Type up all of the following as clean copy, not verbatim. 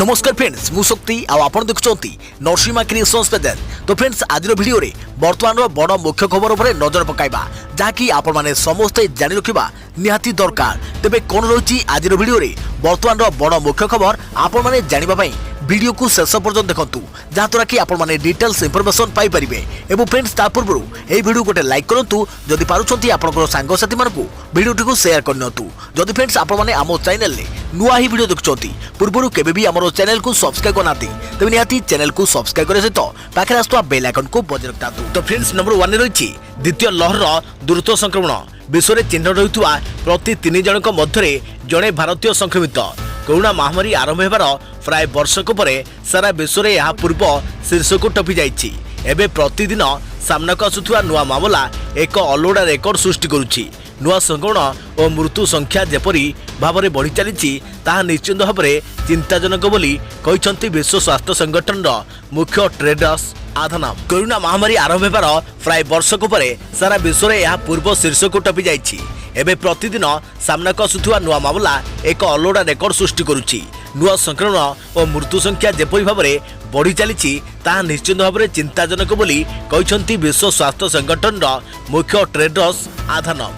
नमस्कार फ्रेंड्स मु शक्ति आपण देखुंती नरसिंहा क्रिएशंस पेज। तो फ्रेंड्स आज वीडियो रे वर्तमान बड़ मुख्य खबर उपर नजर पकाइबा जहाँकि आपण माने समस्ते जानि रखिबा निहाती दरकार। तेबे कोन रही आज वीडियो रे वर्तमान बड़ मुख्य खबर आपण माने जानिबा पई वीडियो को शेष पर्यंत देखंतु जहाँद्वारा कि आपण माने डिटेल्स इंफॉर्मेशन पाई परिबे। एवं फ्रेंड्स ता पूर्व ए वीडियो गोटे लाइक करंतु जदि पारुछंती आपनकर सांग साथी मानकु वीडियो को शेयर करनतु। जदि फ्रेंड्स आपण माने आमो चैनल ले नुआ ही वीडियो देखुछंती पूर्व केबे भी हमरो चैनल को सब्सक्राइब करनाती तबे निहाती चैनल को सब्सक्राइब करे सहित पाखे आस्तुवा बेल आइकन को बजाय रखतातु। तो फ्रेंड्स नंबर 1 रे रही द्वितीय लहर द्रुत संक्रमण विश्व में चिन्ह रही प्रति 3 जनक मध्य जड़े भारतीय संक्रमित। कोरोना महामारी आरंभ होबार प्राय वर्षक पर सारा विश्व में यह पूर्व शीर्ष को टपी जाइछि। एबे प्रतिदिन सामनाक आसुथुवा नुआ मामला एक अलोड़ा रेकर्ड सृष्टि करुछि। नुआ संक्रमण और मृत्यु संख्या जेपरी भाव में बढ़ी चली ताहा निश्चित भाव में चिंताजनक बोली कहिसंती विश्व स्वास्थ्य संगठन मुख्य टेड्रस आधानम। कोरोना महामारी आरंभ होबार प्राय वर्षक पर सारा विश्व में यह पूर्व शीर्ष को टपी जाइछि। एबे प्रतिदिन सामनाक आसुथुवा नुआ मामला एक अलोड़ा रेकर्ड सृष्टि करुछि। नुआ संक्रमण और मृत्यु संख्या जेपरी भाव में बढ़ी चली ताहा निश्चित भाव में चिंताजनक बोली कहिसंती विश्व स्वास्थ्य संगठन मुख्य टेड्रस आधानम।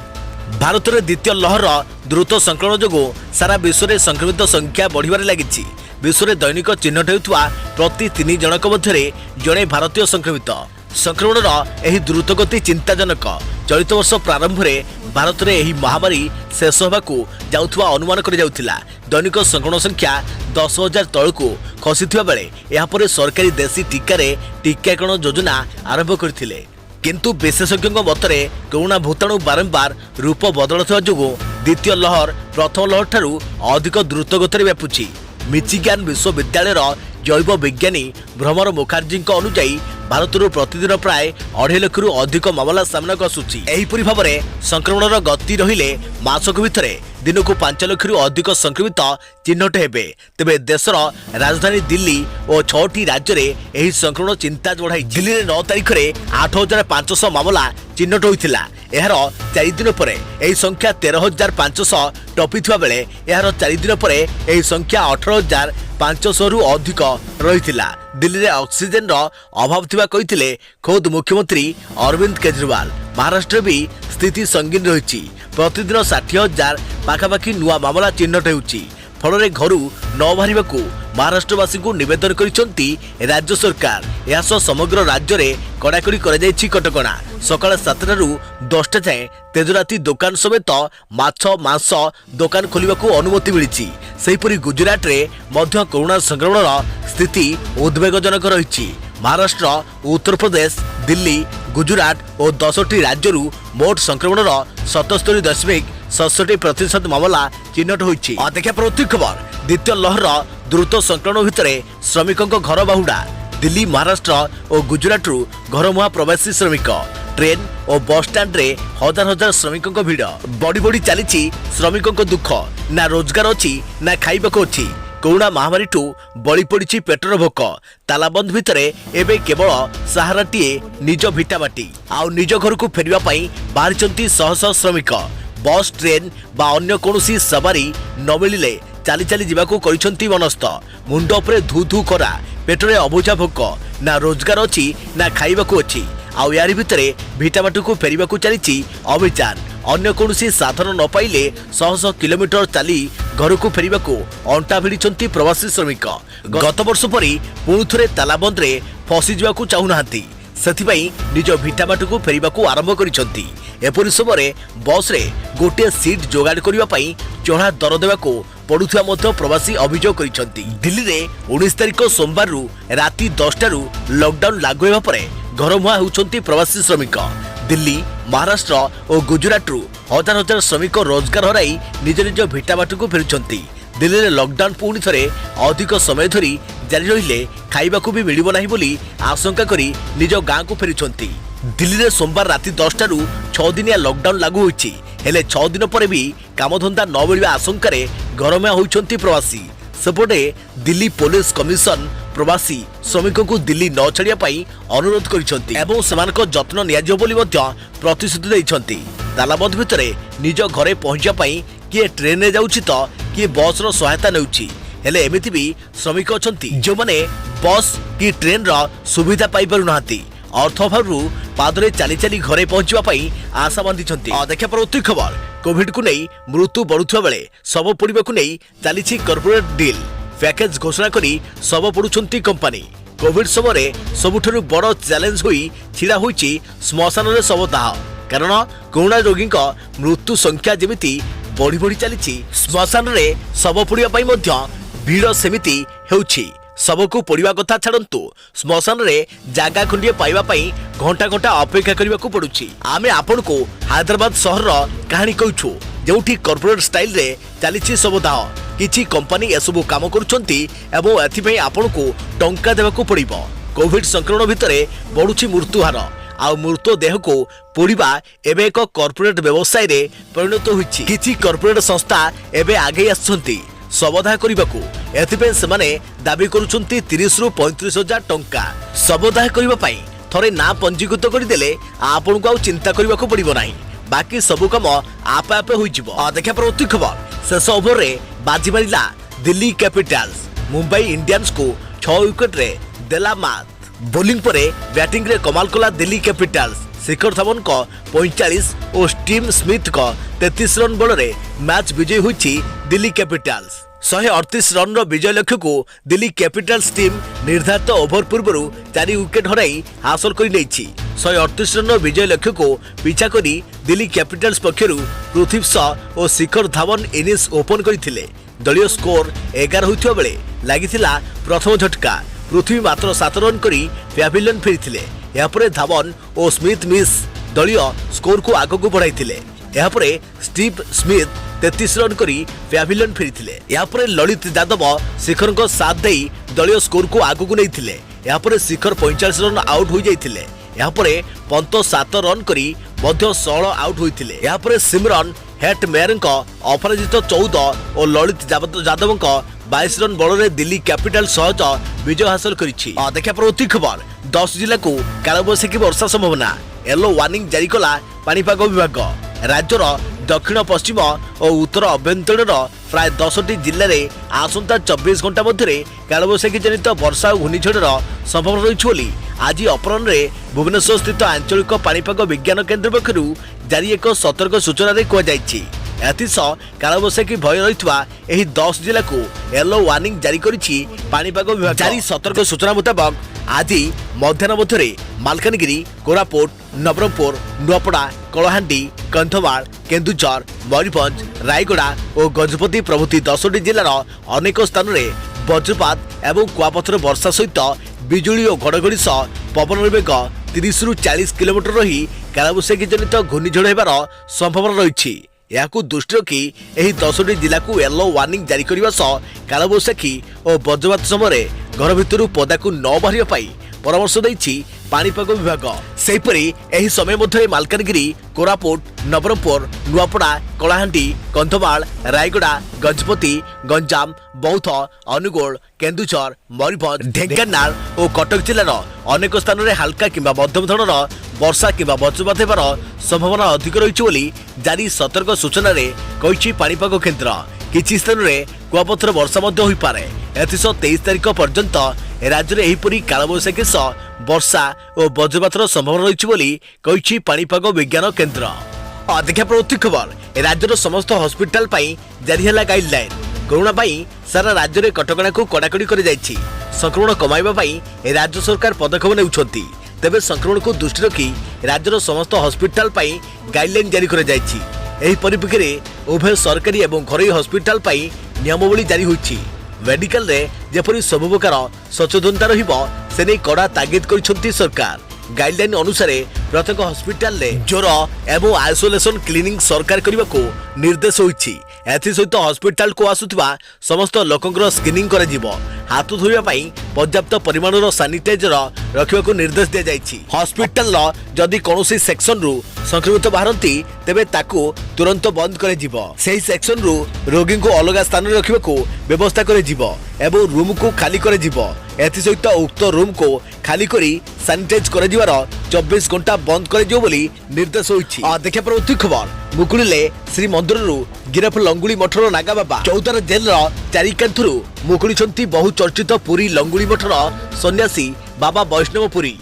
भारत में द्वितीय लहर द्रुत संक्रमण जो सारा विश्व में संक्रमित संख्या बढ़िबार लागिछि। विश्व में दैनिक चिन्हट होता प्रति 3 जनक मध्य जड़े भारतीय संक्रमित। संक्रमण यह द्रुत गति चिंताजनक। चलित वर्ष प्रारंभ में भारत में यह महामारी शेष होगाकू जाउथुवा अनुमान कर जाउथिला। दैनिक संक्रमण संख्या 10,000 तलू खसी बेले यापर सरकारी देशी टीकार टीकाकरण योजना आरंभ करथिले। किंतु विशेषज्ञों मतरे कोरोना भूताणु बारंबार रूप बदलुवा जो द्वितीय लहर प्रथम लहर ठारू अधिक द्रुत गति व्यापुछि। मिचिगान विश्वविद्यालय जैव विज्ञानी भ्रमर मुखार्जी अनुजाई भारत प्रतिदिन प्राय 2.5 लाख अधिक मामला सामना आसुछि। एहिपरि भाव में संक्रमण गति रहिले मासक भितर दिन को 5 लाख अधिक संक्रमित चिन्हट हेबे। तेबे देशर राजधानी दिल्ली और 6टी राज्य में यह संक्रमण चिंता बढ़ाई। दिल्ली में 9 तारिख में 8,500 मामला चिन्हट होइथिला। यार 4 दिन पर यह संख्या 13,500 टपी बेले यार 4 दिन पर यह संख्या 18,500 रु अधिक रही। दिल्ली में ऑक्सीजन अभाव थिबा कहिथिले खुद मुख्यमंत्री अरविंद केजरीवाल। महाराष्ट्र भी स्थिति संगीन रही। प्रतिदिन 60,000 पाखापाखि नुआ मामला चिन्हट होउछि। फल घर न बाहर महाराष्ट्रवासी को निवेदन करिसंती राज्य सरकार। यह समग्र राज्य में कड़ाकड़ी कटकणा। सकाळ 7 रु 10टा जाए तेजराती दुकान समेत माछ मांस दुकान खोलिबाकू अनुमति मिली। सेहीपरि गुजरात रे मध्य कोरोना संक्रमण स्थिति उद्वेगजनक रही। महाराष्ट्र उत्तर प्रदेश दिल्ली गुजरात और 10टी राज्य मोट संक्रमण 77.67% मामला चिन्हट होइछि। देखा प्रति खबर द्वितीय लहर द्रुत संक्रमण भितर श्रमिकों घर बाहुड़ा। दिल्ली महाराष्ट्र और गुजरात घर मुहा प्रवासी श्रमिक ट्रेन और बस स्टैंड रे हजार हजार श्रमिकों भीड़ बढ़ी बढ़ी चली। श्रमिकों दुख ना रोजगार अच्छी ना खाइबाक अच्छी। कोरोना महामारी बड़ी पड़ी पेटर भोक। तालाबंद भितर एबे केवल सहाराटीए निज भिटामाटी आउ निज घर को फेरिबा पई बाहरिचंती शह शह श्रमिक। बस ट्रेन बा अन्य कोनोसी सवारी न मिलिले चाली चाली जीवाकू करिसंती मनस्थ। मुंड उपरे धू धू करा पेटरे अबुझा भोक ना रोजगार अच्छी ना खाइबाकू अच्छी। आउ यारी भितरे भिटामाटी को फेरिबाकू चली अभियान। अन्य कोनोसी साधन न पाइले शह शह किलोमीटर चाली घर को फेरिबाकू अंटा भिड़िछंती प्रवासी श्रमिक। गत वर्ष परी पुणी थरे तालाबंद रे फसी जावाकू चाहुनाहांती। सेथिबाई निज भिटामाटी को फेरिबाकू आरंभ करिसंती। एपरि समय बस रे गोटे सीट जोगाड़ करिबा पई चढ़ा दर देवाकू पड़ुथुवा मध्य प्रवासी अभियोग करिसंती। दिल्ली रे 19 तारिख सोमवार राति 10टा लॉकडाउन लागू हेबा परे घर मुहा होउछंती प्रवासी श्रमिक। दिल्ली महाराष्ट्र और गुजरात हजार हजार श्रमिक रोजगार हराई निज निज भिटामाटी को फेरुछंती। दिल्ली में लॉकडाउन पुणी थरे अधिक समय धरी जारी रहिले खाइबाकू भी मिलिबो नाही बोली आशंका करी निज गाँ को फेरुछंती। दिल्ली में सोमवार राति 10टा 6 दिनिया लॉकडाउन लागू होइछि। हेले 6 दिन पर भी कामधंदा न मिलिबा आशंका गरमया होइछंती प्रवासी। सेपटे दिल्ली पुलिस कमिशन प्रवासी श्रमिकों को दिल्ली न छाड़िया पाई अनुरोध करिसंती एवं सेमानक जत्न नियाजियो बोली मध्य प्रतिश्रुति दैछंती। तालाबंद भितरे निज घरे पहुंचा पाई किए ट्रेन रे जाउछि तो किए बस रो सहायता नेउछि। हेले एमिति भी श्रमिक अछंती जो माने बस कि ट्रेन रो सुविधा पाई पारु नाहंती अर्थ अभावरू पादरे चली चली घरे पहुंचवा पाई आशा बांधिछंती। देखा परवर्ती खबर कोविड को नहीं मृत्यु बढ़ुवा बेले शव पोड़वा को नहीं चली कॉर्पोरेट डील पैकेज घोषणा करी शव पोड़ुछंती कंपनी। कोविड समय सबुठारु बड़ चैलेंज होई छिड़ा होईची श्मशान रे शव दाह कारण कोरोना रोगी मृत्यु संख्या जेमिति बढ़ी बढ़ी चली श्मशान रे शव पोड़िया पाई मध्य भीड़ सेमिति हेउछि। शव को पोड़िया कथा छाड़ंतु श्मशान रे जागा खंडिए पाइबा पाई घंटा घंटा अपेक्षा करने को पड़ुछि। आमे आपन को हैदराबाद शहर रो कहानी कहूछु जोठी कॉर्पोरेट स्टाइल रे चली शव दाह किछि कंपनी एसबु काम करुछंती एवं एथिपई आपन को टंका देबाको पड़िबो। कोविड संक्रमण भितरे बढ़ुछि मृत्यु हार आ मृत देह को पोड़िबा एबे एक कॉर्पोरेट व्यवसाय रे परिणत होइछि। किछि कॉर्पोरेट संस्था एबे आगे आछंती शवदाह करबाकू एथिपई सेमाने दाबी करुछंती 30 रु 35 हजार टंका। शवदाह करबा पई थरे ना पंजीकृत करदेले आपन को चिंता करबाको पड़िबो नाही बाकी सबु काम आपे आपे होइजिबो। देखा परवर्ती खबर शेष ओभर रे बाजी मारिला दिल्ली कैपिटल्स मुंबई इंडियंस को 6 विकेट रे देला मात। बोलिंग परे बैटिंग रे कमाल कला दिल्ली कैपिटल्स शिखर धवन को 45 और स्टीव स्मिथ को 33 रन बल रे मैच विजयी होइछि दिल्ली कैपिटल्स। 138 रन रो विजय लक्ष्य को दिल्ली कैपिटल्स टीम निर्धारित ओभर पूर्व 4 विकेट हराई हासिल कर लेछि। 138 रन रो विजय लक्ष्य को पीछा करी दिल्ली कैपिटल्स पक्षरु पृथ्वी शॉ और शिखर धवन इनिंग्स ओपन करथिले। दलीय स्कोर 11 होइथिबा बेले लागिथिला प्रथम झटका। पृथ्वी मात्र 7 रन करी पैविलियन फेरिथिले। यापरे धवन और स्मिथ मिस दलीय स्कोर को आगको बढ़ाइथिले। यापरे स्टीव स्मिथ 33 रन करी पैविलियन फेरिथिले। यापरे ललित यादव शिखर को साथ देई दलीय स्कोर को आगको नैथिले। यापरे शिखर 45 रन आउट हो जाइथिले। यापरे पंत 7 रन करी मध्य 16 आउट होइथिले। यापरे सिमरन हेट मेयर अपराजित 14 और ललित यादव 22 रन बल रे दिल्ली कैपिटल सहज विजय हासिल करिछि। देखा परवर्ती खबर 10 जिला को कालबैशाखी वर्षा संभावना येलो वार्निंग जारी कला पानीपाग विभाग। राज्यर दक्षिण पश्चिम और उत्तर अभ्यंतर प्राय 10टी जिले में आसंता 24 घंटा मध्य कालबैशाखी जनित वर्षा और घूर्णिझड़र संभावना रही आज अपराह्न भुवनेश्वर स्थित आंचलिक पानीपाग विज्ञान केन्द्र पक्षर जारी एक सतर्क सूचना कहुଯାଇଛି। एथिसह कालबैशाखी भय रही 10 जिला को येलो वार्निंग जारी करिछि पानीपाग विभाग। जारी सतर्क सूचना मुताबक आज मध्याह्न मध्य मालकानगिरी कोरापुट नवरंगपुर नुआपड़ा कलाहांडी कंधमाल केन्दुझर मयूरभंज रायगड़ा और गजपति प्रभृति 10टी जिलार अनेक स्थान में वज्रपात एवं कुआपथर वर्षा सहित बिजुली और घड़घड़ी सह पवन वेग 30 रु 40 किलोमीटर रही कालबैशाखी जनित घूर्णिझड़ होबार संभावना रही। याकू दृष्टि रखी एही 10टी जिला को येलो वार्निंग जारी करने सह कालबैशाखी और वज्रपात समय घर भितर पदाकू न बाहर पाई परामर्श देछि पानीपाग विभाग। सेहीपरि एही समय मध्य मालकानगिरी कोरापुट नवरंगपुर नुआपड़ा कलाहांडी कंधमाल रायगड़ा गजपति गंजाम बौद्ध अनुगोल केन्दुझर मयूरभंज ढेंकानाल और कटक जिलार अनेक स्थान में हल्का किंबा मध्यम धरणर वर्षा किंबा वज्रपात हेबार संभावना अधिक रही जारी सतर्क सूचना रे कहिछि पानीपाग केन्द्र। किछि स्थान में कुआपथर वर्षा मध्य होई पारे। एथिसह 23 तारिख पर्यंत राज्य में एहीपरि कालबैशाखी सह वर्षा और वज्रपातर संभावना रही कहिछि पानीपाग विज्ञान केन्द्र। देखा प्रवृत्ति खबर राज्यर समस्त हॉस्पिटल पाई जारी है गाइडलाइन। कोरोना पाई सारा राज्य में कटकणा को कड़ाकड़ी कर जाइछि। संक्रमण कमाइबा पाई राज्य सरकार पदक्षेप नेउछंती। तेबे संक्रमण को दृष्टि रखी राज्यर समस्त हॉस्पिटल पाई गाइडलाइन जारी कर जाइछि। एही परिप्रेक्षी में उभय सरकारी और घरोई हॉस्पिटल पाई नियमावली जारी होइछि। मेडिकल रे जेपरि सब प्रकार सचेतनता रहिबो से नै कड़ा तागिद करिसंती सरकार। गाइडलाइन अनुसार प्रत्येक हॉस्पिटल रे ज्वर एवं आइसोलेशन क्लिनिंग सरकार करने को निर्देश होइछि। एथिसहित हॉस्पिटल को आसुथिबा समस्त लोकंकर स्क्रीनिंग करा जिवो। हाथ धोइबा पई पर्याप्त परिमाणर सैनिटाइजर रखिबा को निर्देश दिया जाइछि। हॉस्पिटल जदि कोनोसी सेक्शन रु संक्रमित बाहरती तेबे ताकू तुरंत बंद करे जिवो। सेही सेक्शन रु रोगी को अलग स्थान रे रखिबा को व्यवस्था करे जिवो। एवं रूम को खाली कर सहित उक्त रूम को खाली करी सानिटाइज कर 24 घंटा बंद कर निर्देश होइछि। देखा परवर्ती खबर मुकुलिले श्रीमंदिर गिरफ लंगुली मठर नागा बाबा। चौदार जेल चारिकांथु मुकुली बहु चर्चित पुरी लंगुली मठर सन्यासी बाबा वैष्णव पुरी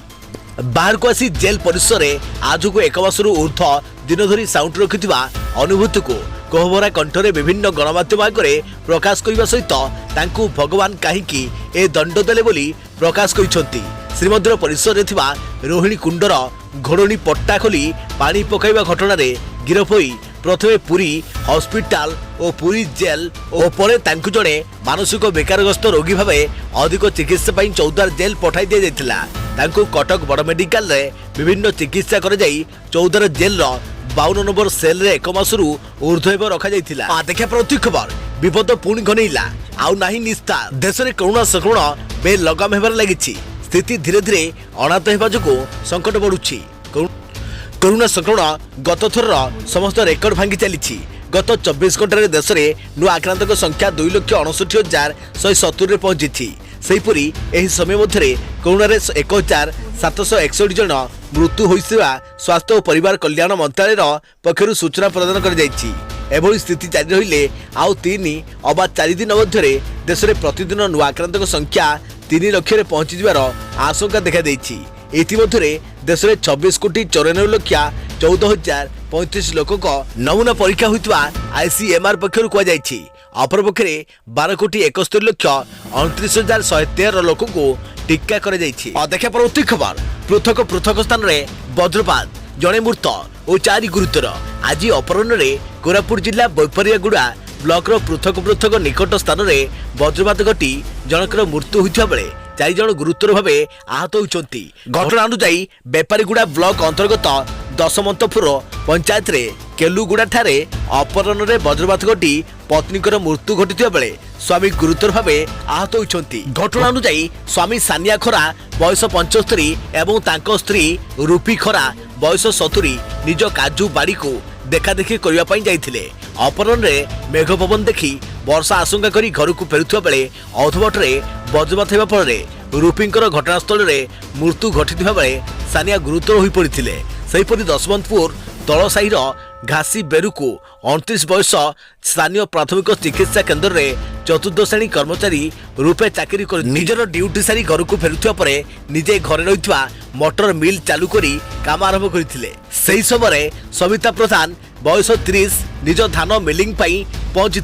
बाहर को आसी जेल परिसर में आज को 1 वर्ष ऊर्ध दिन धरी साउंड रखिथिबा अनुभूति को कोहबरा कंठरे विभिन्न गणमाध्यम आगे प्रकाश करने सहित तांकु भगवान कहीं ए दंड देले बोली प्रकाश करिसेंती। श्रीमंदिर परिसर में रोहिणी कुंडर घोड़णी पट्टा खोली पानी पकाइबा घटना रे गिरफ होई प्रथमे पुरी हॉस्पिटल और पुरी जेल और परे तांकु जड़े मानसिक बेकारग्रस्त रोगी भावे अधिक चिकित्सा पाई चौदार जेल पठाई दिया जायतिला। तांकु कटक बड़ मेडिकल रे विभिन्न चिकित्सा कर जाई चौदार जेल 52 नंबर सेल रे 1 मासरू ऊर्ध्व रखा जायतिला। देखा प्रति खबर विपद पुणी घनेइला आउ नाही निस्तार। देश में कोरोना संक्रमण बे लगाम हेबार लागिछि। स्थिति धीरे धीरे अनात हेबा जोगु संकट बढ़ुछि। कोरोना संक्रमण गत थर समस्त रेकर्ड भांगी चली। गत 24 घंटे देश में नुआ आक्रांतक संख्या 2,69,170 रे पहुंची। सेहीपरि एही समय मध्य कोरोना 1,761 जन मृत्यु होइसिबा स्वास्थ्य और परिवार कल्याण मंत्रालय पक्षरु सूचना प्रदान कर जायछि। एभली स्थिति जारी रहिले आउ 3 अबा 4 दिन मध्य देश में प्रतिदिन नुआ आक्रांतक संख्या 3 लाख रे पहुंची जिवार आशंका देखा देछि। इतिमध्य देश में 26,94,14,035 लोक नमूना परीक्षा होइतबा आईसीएमआर पक्षरु कह जायछि। अपर पक्षरे 12,71,29,113 लोक को टीका कर जायछि। देखा परवर्ती खबर पृथक पृथक स्थान रे वज्रपात जड़े मृत और 4 गुरुतर। आज अपराह्न कोरापुट जिला बैपारियागुड़ा ब्लॉक पृथक पृथक निकट स्थान में वज्रपात घटी जनकर मृत्यु होता बेले 4 जन गुरुतर भाव आहत होती। घटना अनुसार बेपारीगुड़ा ब्लॉक अंतर्गत दशमंतपुर पंचायत रे केलुगुड़ा ठारे अपराह्न वज्रपात घटी पत्नीकर मृत्यु घटी बेले स्वामी गुरुतर भाव आहत होती। घटना अनुसार स्वामी सानिया खरा बयस 75 एवं तांको स्त्री रूपी खरा बयस 70 निज काजू बाड़ी को देखादेखी करने जाइथिले। अपराह्न मेघ पवन देखी वर्षा आशंका करी घर को फेरुवा बेले अधबटरे वज्रपात होगा फल रूपींकर घटनास्थल में मृत्यु घटी बेले सानिया गुरुतर हो पड़ते। सेहीपरि दशमंतपुर तलसाही घासी बेरु को 29 बयस स्थानीय प्राथमिक चिकित्सा केन्द्र में चतुर्थ श्रेणी कर्मचारी रूपे चाकरी कर निजर ड्यूटी सारी घर को फेरुवा पर निजे घरे रही मोटर मिल चालू करी काम आरंभ करथिले। सेही समय सविता प्रधान बयस 30 निज धान मिलिंग पाई पहुंची।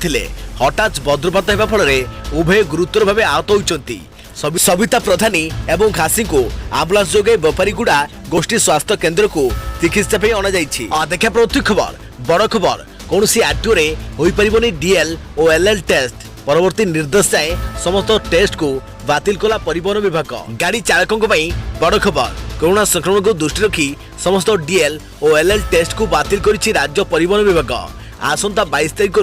हठात वज्रपात होगा फल उभय गुरुतर भाव आहत होती। सविता प्रधानी एवं घासी को आंबुलांस जोगे बेपारीगुड़ा गोष्ठी स्वास्थ्य केन्द्र को चिकित्सा पे अना जाइछि। देखा प्रति खबर बड़ खबर कौन आरटीओ रे होई परिबनी डीएल और एलएल टेस्ट। परवर्ती निर्देश जाए समस्त टेस्ट को बातिल कला परिवहन विभाग। गाड़ी चालकों बड़ खबर कोरोना संक्रमण को दृष्टि रखी समस्त डीएल और एलएल टेस्ट को बातिल करिछि राज्य परिवहन विभाग। आसंता 22 तारिख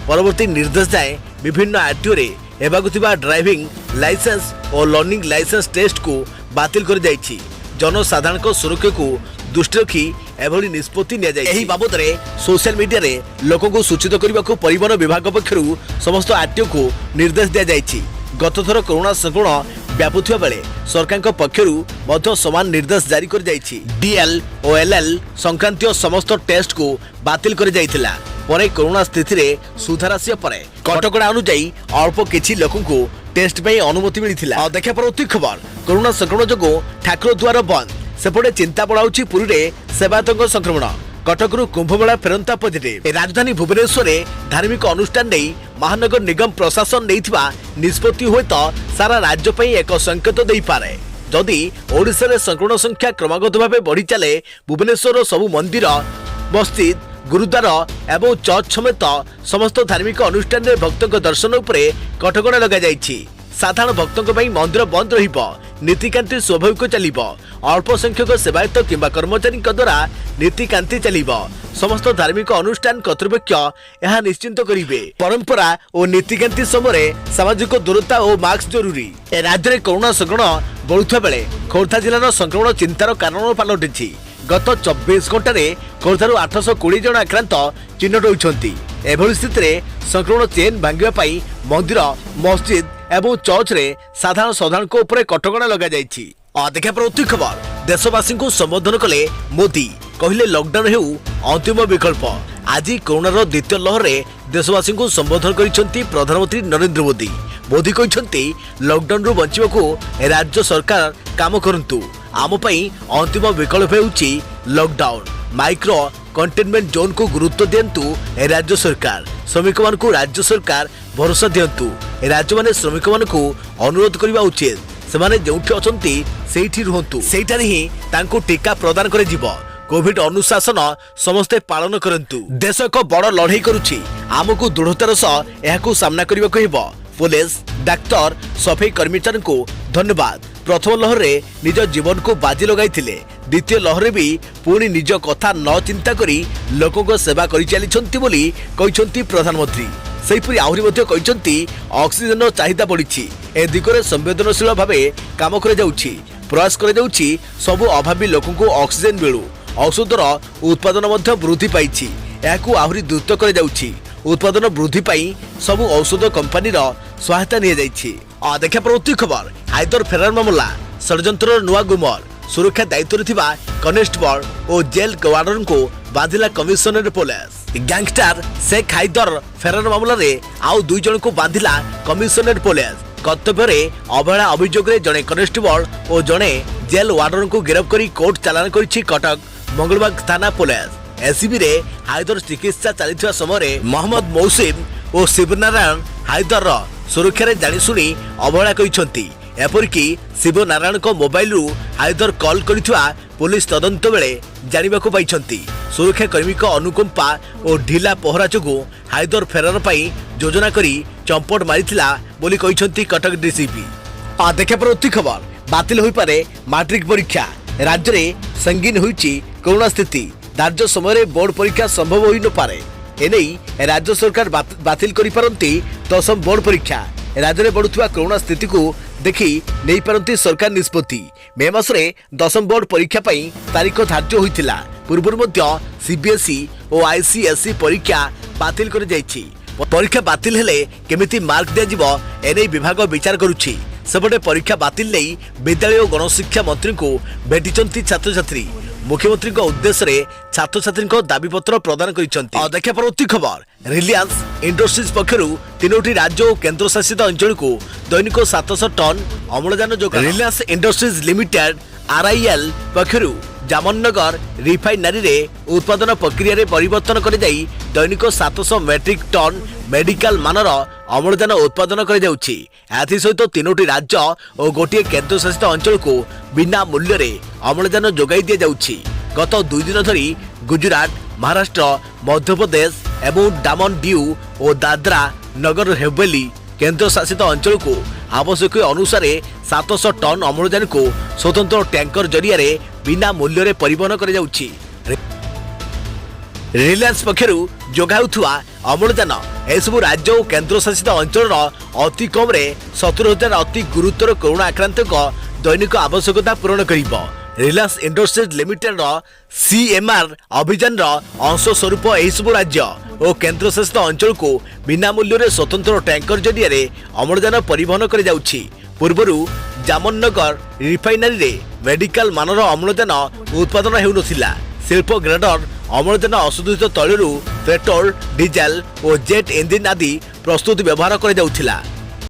परवर्ती निर्देश जाए विभिन्न आरटीओ रे हेबाकु थिबा ड्राइविंग लाइसेंस और लर्निंग लाइसेंस टेस्ट को बातिल कर जाइछि। जनसाधारण को सुरक्षा को दृष्टि रखी एभली निष्पत्ति निया जाइछि। एही बाबद रे सोशल मीडिया रे लोकों को सूचित करने को परिवहन विभाग पक्षरु समस्त आरटीओ को निर्देश दिया जाइछि। गत थर कोरोना संक्रमण व्यापुथिबा बेले सरकार पक्षरु मध्य समान निर्देश जारी कर जाइछि। डीएल और एलएल संक्रांतीय समस्त टेस्ट को बातिल कर जाइथिला। परे कोरोना स्थिति रे सुधार आसिया परे कटकड़ा अनुଯାयी अल्प किछि लोकों को टेस्ट पे अनुमति मिलिथिला। देखा परवर्ती खबर कोरोना संक्रमण जोगो ठाकुर द्वार बंद सेपटे चिंता बढ़ाउछि पुरी रे सेवायतଙ୍କ संक्रमण। कटकरू कुंभमेला फेरंता पॉजिटिव। राजधानी भुवनेश्वर में धार्मिक अनुष्ठान नहीं महानगर निगम प्रशासन नहीं निष्पत्ति हुए तो सारा राज्य पे एक संकेत दे पारे। जदि ओडिशा रे संक्रमण संख्या क्रमागत भाव बढ़ी चले भुवनेश्वर सबु मंदिर मस्जिद गुरुद्वार एवं चर्च समेत समस्त धार्मिक अनुष्ठान में भक्तों दर्शन उपरे कटकणा लगा जाइछि। साधारण भक्तों मंदिर बंद रहिबो नीतिकांति स्वाभाविक चलिबो। अल्प संख्यक सेवायत किंबा कर्मचारी द्वारा नीतिकांति चलिबो। समस्त धार्मिक अनुष्ठान कर्तृपक्ष यह निश्चिंत करिवे। परंपरा और नीतिकांति समय सामाजिक दूरता और मास्क जरूरी। राज्य में कोरोना संक्रमण बढ़ुवा बेले खोर्धा जिलार संक्रमण चिंतार कारण पलटिछि। गत 24 घंटे खोर्धारू 820 जन आक्रांत चिन्हट होती। एभली स्थिति में संक्रमण चेन भांगा मंदिर मस्जिद एवं चर्च रे साधारण ऊपर कटकणा लगा जाइछि। देखा प्रति खबर देशवासी को संबोधन कले मोदी कहले लॉकडाउन हेउ अंतिम विकल्प। आज कोरोनार द्वितीय लहर रे देशवासी को संबोधन करिसेंती प्रधानमंत्री नरेंद्र मोदी। मोदी कहिसेंती लॉकडाउन रु बचिबाकू राज्य सरकार काम करंतु। आम पई अंतिम विकल्प हेउची लॉकडाउन। माइक्रो कंटेनमेंट जोन को गुरुत्व दियंतु राज्य सरकार। श्रमिक मान को राज्य सरकार भरोसा दियंतु। राज्य माने श्रमिक मान को अनुरोध करबा उचित सेमाने जोठी अछंती सेठी रुहंतु। सेठारे ही तांको टीका प्रदान करे जीवो। कोविड अनुशासन समस्ते पालन करंतु। देश एक बड़ लड़ाई करुछि। आमको दृढ़तार सह एहाकू सामना करबाक हेबो। पुलिस डाक्तर सफाई कर्मचारी को धन्यवाद। प्रथम लहर रे निज जीवन को बाजी लगाइथिले। द्वितीय लहर भी पुणी निज कथा न चिंता करी लोकों को सेवा करि चलिछंती बोली कहिछंती प्रधानमंत्री। सेहिपरि आहुरी मध्ये कहिछंती ऑक्सीजन चाहिदा पड़िछि। ए दिगरे संवेदनशील भावे काम करे जाउछि। प्रयास करे जाउछि सब अभावी लोकों को ऑक्सीजन मिलु। औषधर उत्पादन मध्ये वृद्धि पाइछि। याकू आहुरी द्रुत करे जाउछि। उत्पादन वृद्धि पाई सब औषध कंपनी सहायता निया जाइछि। देखा प्रति खबर हायदर फेरार मामला षड्यंत्र नुआ गुमर। सुरक्षा दायित्व थिबा कनेस्टेबल और जेल वार्डन को बांधिला commissioner police. Gangster Sheikh Haider फेरार मामला रे आउ दुई जन को बांधिला कमिशनर पुलिस। कर्तव्य अवहेला अभियोग रे जड़े कनेस्टेबल और जड़े जेल वार्डन को गिरफ्त करी कोर्ट चालान करिछि कटक मंगलबाग थाना पुलिस। एसीबी रे हायदर चिकित्सा चलता समय मोहम्मद मौसिम और शिवनारायण हायदर सुरक्षा रे जानिशुणी अवहेला करिसेंती। एपरिकी शिवनारायण को मोबाइल रु हायदर कॉल करिथुआ पुलिस तदंत बेले जानिबाकू पाइछंती। सुरक्षा कर्मी को अनुकंपा और ढिला पहरा जोगु हायदर फेरार पाई योजना करी चंपट मारिथिला बोली कहिछंती कटक डीसीपी। देखा प्रति खबर बातिल होई पारे मैट्रिक परीक्षा। राज्य रे संगीन होईची कोरोना स्थिति। धार्य समय बोर्ड परीक्षा संभव होई न पारे। एनै राज्य सरकार बातिल करि पारंती दशम बोर्ड परीक्षा। राज्य में बढ़ुवा कोरोना स्थिति को देखि नहीं पारंती सरकार निष्पत्ति। मे मासरे दशम बोर्ड परीक्षा पई तारीख धार्य होइतिला। पूर्व मध्य सीबीएसई और आईसीएसई परीक्षा बातिल कर जाइछि। परीक्षा बातिल हेले केमिति मार्क दिया जिवो एनै विभाग विचार करुछि। सेपटे परीक्षा बातिल नहीं विद्यालय और गणशिक्षा मंत्री को भेटिचंती छात्र छात्री। मुख्यमंत्री उद्देश्य रे छात्र छात्री दाबीपत्र प्रदान करिसेंती। देखा प्रति खबर रिलायंस इंडस्ट्रीज पक्षरु 3टी राज्य और केंद्र शासित अंचल को दैनिक 700 टन अम्लजान जोगाण। रिलायंस इंडस्ट्रीज लिमिटेड आरआईएल पक्षरु जामनगर रिफाइनरी रे उत्पादन प्रक्रिया रे परिवर्तन कर जाई दैनिक 700 मेट्रिक टन मेडिकल मानर अम्लजान उत्पादन कर जाउछि। एथि सहित 3टी राज्य और गोटे केंद्र शासित अंचल को बिना मूल्य रे अम्लजान जोगाई दिया जाउछि। गत 2 दिन धरी गुजरात, महाराष्ट्र, मध्य प्रदेश एवं डामन डीयू और दादरा नगर हवेली केंद्र शासित अंचल को आवश्यक अनुसार 700 टन अम्लजान को स्वतंत्र टैंकर जरिया रे बिना मूल्य रे परिवहन कर जाउछि। रिलायंस पक्षरु जोगाउथुआ अम्लजान एसबु राज्य और केंद्र शासित अंचल अति कम 70,000 अति गुरुतर कोरोना आक्रांत दैनिक आवश्यकता पूरण करिब। रिलायंस इंडस्ट्रीज लिमिटेड सीएमआर अभियान अंश स्वरूप एसबु राज्य और केंद्र शासित अंचल को बिना मूल्य रे स्वतंत्र टैंकर जरिया रे अम्लजान परिवहन कर जाउछि। पूर्वरु जामनगर रिफाइनरी रे मेडिकल मानर अम्लजान उत्पादन हेउनथिला। शिल्प ग्रेडर अम्लजान अशोधित तैलरू पेट्रोल, डीजेल और जेट इंजिन आदि प्रस्तुत व्यवहार कर जाउथिला।